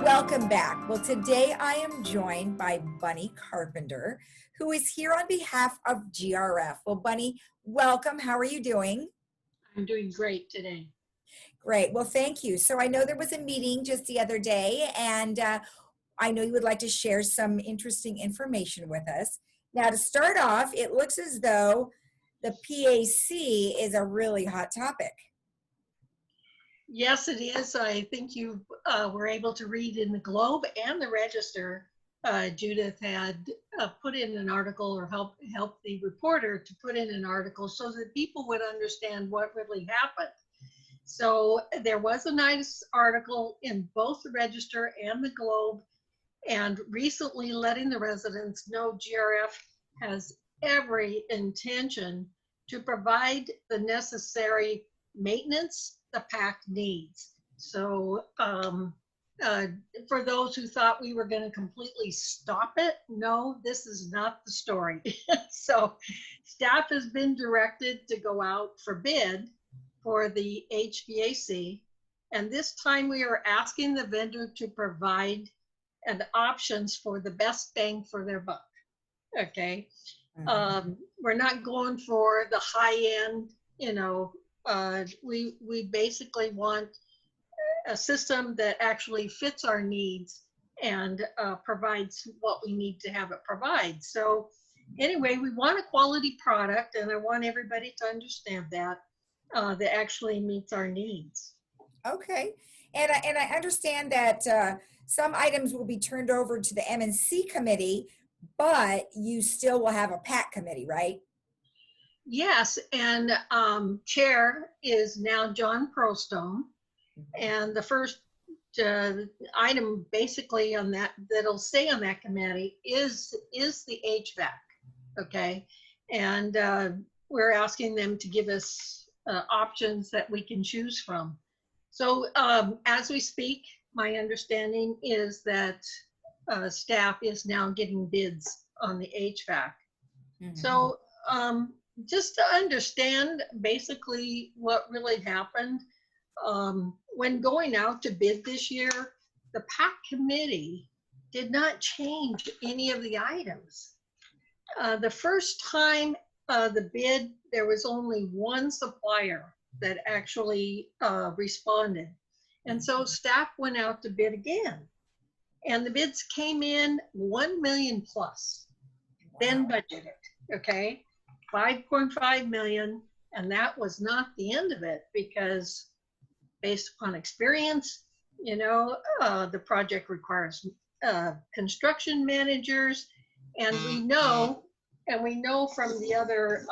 welcome back. Well, today I am joined by Bunny Carpenter, who is here on behalf of GRF. Well, Bunny, welcome. How are you doing? I'm doing great today. Great. Well, thank you. So I know there was a meeting just the other day, and I know you would like to share some interesting information with us. Now, to start off, it looks as though the PAC is a really hot topic. Yes, it is. I think you were able to read in the Globe and the Register. Judith had put in an article, or help the reporter to put in an article so that people would understand what really happened. So there was a nice article in both the Register and the Globe, and recently letting the residents know GRF has every intention to provide the necessary maintenance the PAC needs. So for those who thought we were going to completely stop it, no, this is not the story. So staff has been directed to go out for bid for the HVAC, and this time we are asking the vendor to provide options for the best bang for their buck. Okay. We're not going for the high end, we basically want a system that actually fits our needs and provides what we need to have it provide. So anyway, we want a quality product, and I want everybody to understand that actually meets our needs. Okay. And I understand that some items will be turned over to the M&C committee, but you still will have a PAC committee, right? Yes, and chair is now John Prostone, and the first item basically on that'll stay on that committee is the HVAC. Okay, and we're asking them to give us options that we can choose from. So as we speak, my understanding is that staff is now getting bids on the HVAC. Mm-hmm. So just to understand basically what really happened, when going out to bid this year, the PAC committee did not change any of the items. The first time the bid, there was only one supplier that actually responded. And so staff went out to bid again. And the bids came in 1 million plus, then budgeted, okay? 5.5 million, and that was not the end of it, because based upon experience, the project requires construction managers, and we know from the other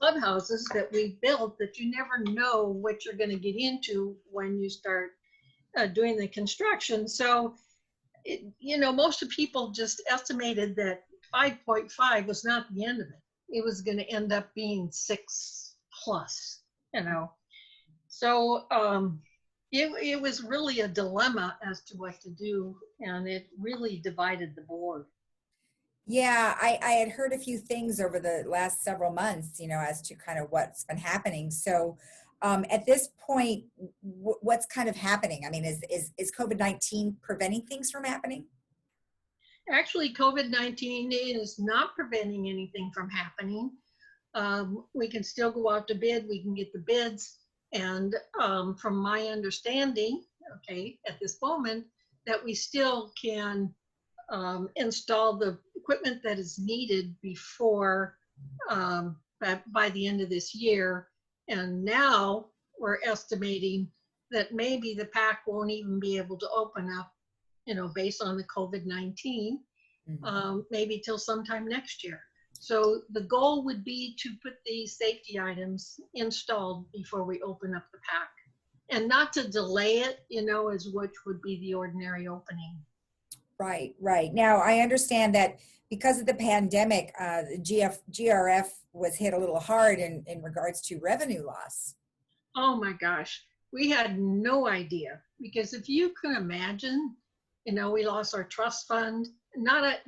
clubhouses that we built that you never know what you're going to get into when you start doing the construction. So, most of people just estimated that 5.5 was not the end of it. It was going to end up being 6 plus, So it was really a dilemma as to what to do, and it really divided the board. Yeah, I had heard a few things over the last several months, as to kind of what's been happening. So at this point, what's kind of happening? I mean, is COVID-19 preventing things from happening? Actually, COVID-19 is not preventing anything from happening. We can still go out to bid. We can get the bids. And from my understanding, at this moment, that we still can install the equipment that is needed before by the end of this year. And now we're estimating that maybe the PAC won't even be able to open up, based on the COVID-19, maybe till sometime next year. So the goal would be to put these safety items installed before we open up the PAC, and not to delay it, as which would be the ordinary opening. Right. Now, I understand that because of the pandemic, GRF was hit a little hard in regards to revenue loss. Oh my gosh, we had no idea, because if you can imagine, we lost our trust fund, not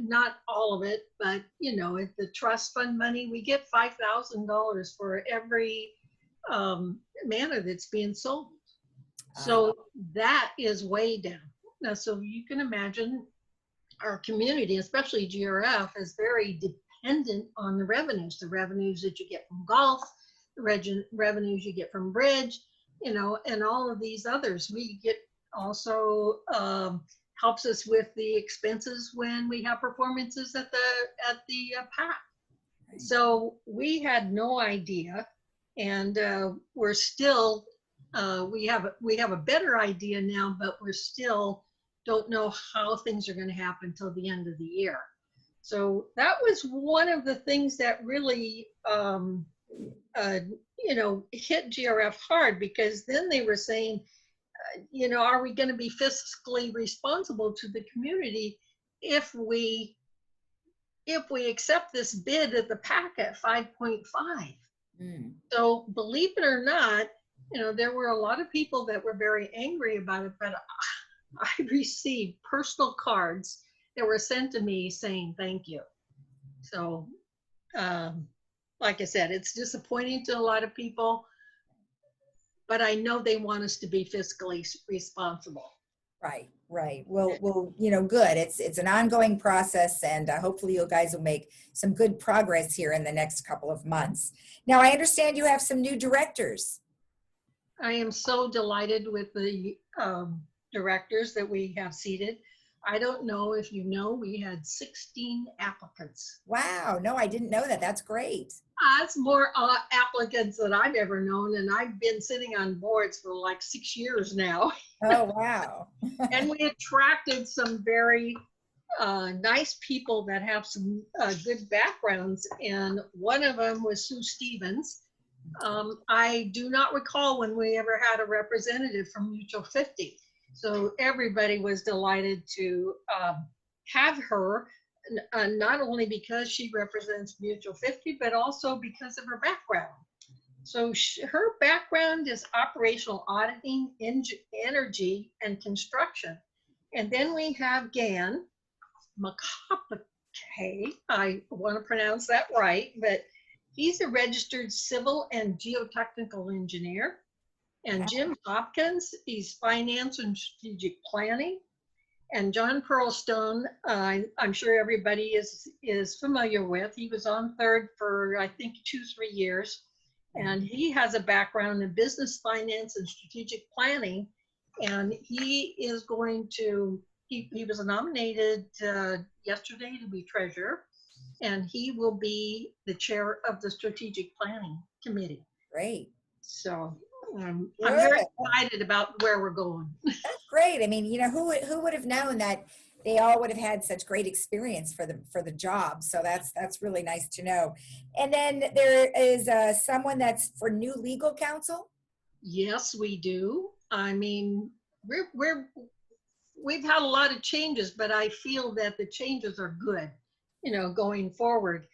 all of it, but the trust fund money, we get $5,000 for every manor that's being sold. So that is way down. Now, so you can imagine our community, especially GRF, is very dependent on the revenues that you get from golf, the revenues you get from bridge, you know, and all of these others. We get also helps us with the expenses when we have performances at the PAC. Right. So we had no idea, and we're still we have a better idea now, but we're still don't know how things are going to happen till the end of the year. So that was one of the things that really you know, hit GRF hard, because then they were saying, you know, are we going to be fiscally responsible to the community if we accept this bid at the PAC at 5.5? So believe it or not, you know, there were a lot of people that were very angry about it, but I received personal cards that were sent to me saying thank you. So like I said, it's disappointing to a lot of people, but I know they want us to be fiscally responsible. Right, right. Well, you know, good. It's an ongoing process, and hopefully you guys will make some good progress here in the next couple of months. Now, I understand you have some new directors. I am so delighted with the directors that we have seated. I don't know if you know, we had 16 applicants. Wow, no, I didn't know that. That's great. That's more applicants than I've ever known, and I've been sitting on boards for like 6 years now. Oh, wow. And we attracted some very nice people that have some good backgrounds, and one of them was Sue Stevens. I do not recall when we ever had a representative from Mutual 50. So everybody was delighted to have her, not only because she represents Mutual 50, but also because of her background. So her background is operational auditing, energy, and construction. And then we have Gan Makapake, I want to pronounce that right, but he's a registered civil and geotechnical engineer. And Jim Hopkins, he's finance and strategic planning. And John Pearlstone, I'm sure everybody is familiar with. He was on third for, I think, 2-3 years. And he has a background in business finance and strategic planning. And he is going to, he was nominated yesterday to be treasurer. And he will be the chair of the strategic planning committee. Great. So I'm very excited about where we're going. That's great. I mean, you know, who would have known that they all would have had such great experience for the job. So that's really nice to know. And then there is someone that's for new legal counsel. Yes, we do. I mean, we've had a lot of changes, but I feel that the changes are good, you know, going forward.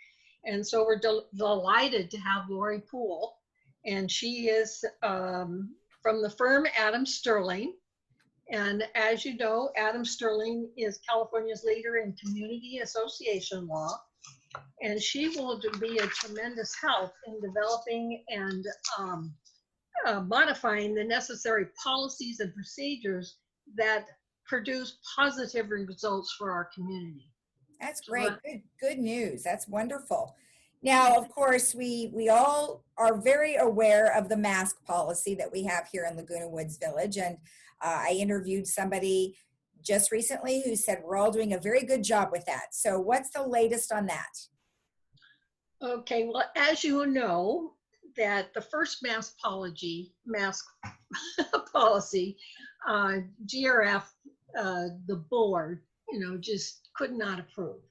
And so we're delighted to have Lori Poole, and she is from the firm Adam Sterling. And as you know, Adam Sterling is California's leader in community association law. And she will be a tremendous help in developing and modifying the necessary policies and procedures that produce positive results for our community. That's great. Good news. That's wonderful. Now, of course, we all are very aware of the mask policy that we have here in Laguna Woods Village. And I interviewed somebody just recently who said we're all doing a very good job with that. So what's the latest on that? Okay, well, as you know, that the first mask policy, GRF, the board, you know, just could not approve.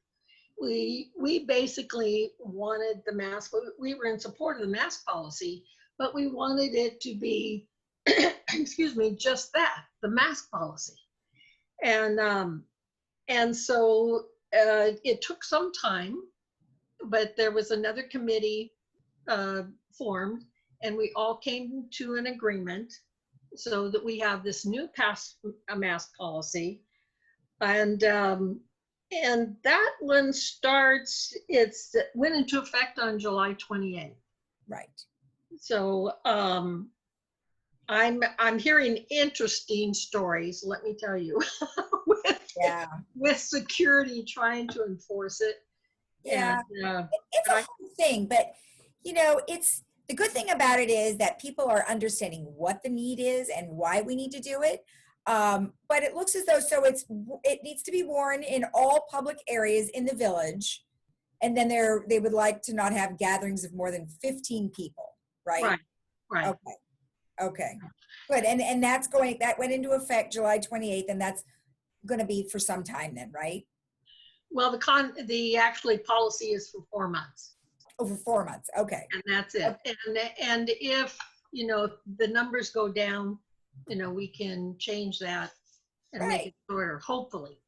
We basically wanted the mask, we were in support of the mask policy, but we wanted it to be, excuse me, just that, the mask policy. And so it took some time, but there was another committee formed, and we all came to an agreement so that we have this new mask policy. And that one went into effect on July 28th. Right. So I'm hearing interesting stories, let me tell you, with, Yeah. with security trying to enforce it. Yeah. And It's a but hard thing, but it's the good thing about it is that people are understanding what the need is and why we need to do it. But it looks as though it needs to be worn in all public areas in the village, and then they would like to not have gatherings of more than 15 people, right? right, right. Okay. Okay. Good. And that went into effect July 28th, and that's going to be for some time then, right? Well, the actually policy is for 4 months, Over 4 months. Okay. and that's it. And if the numbers go down, we can change that and make Right. it shorter, hopefully.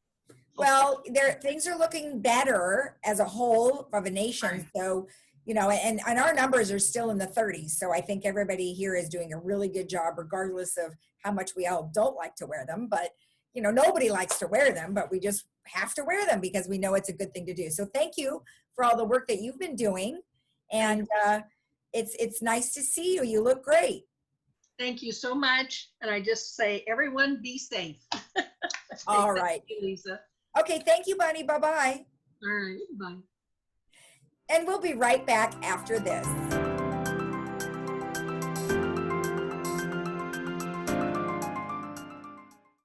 Well, things are looking better as a whole of a nation. Right. So, and our numbers are still in the 30s. So I think everybody here is doing a really good job, regardless of how much we all don't like to wear them. But, nobody likes to wear them, but we just have to wear them because we know it's a good thing to do. So thank you for all the work that you've been doing. And it's nice to see you. You look great. Thank you so much. And I just say, everyone be safe. All Thank right. you, Lisa. Okay. Thank you, Bunny. Bye-bye. All right. Bye. And we'll be right back after this.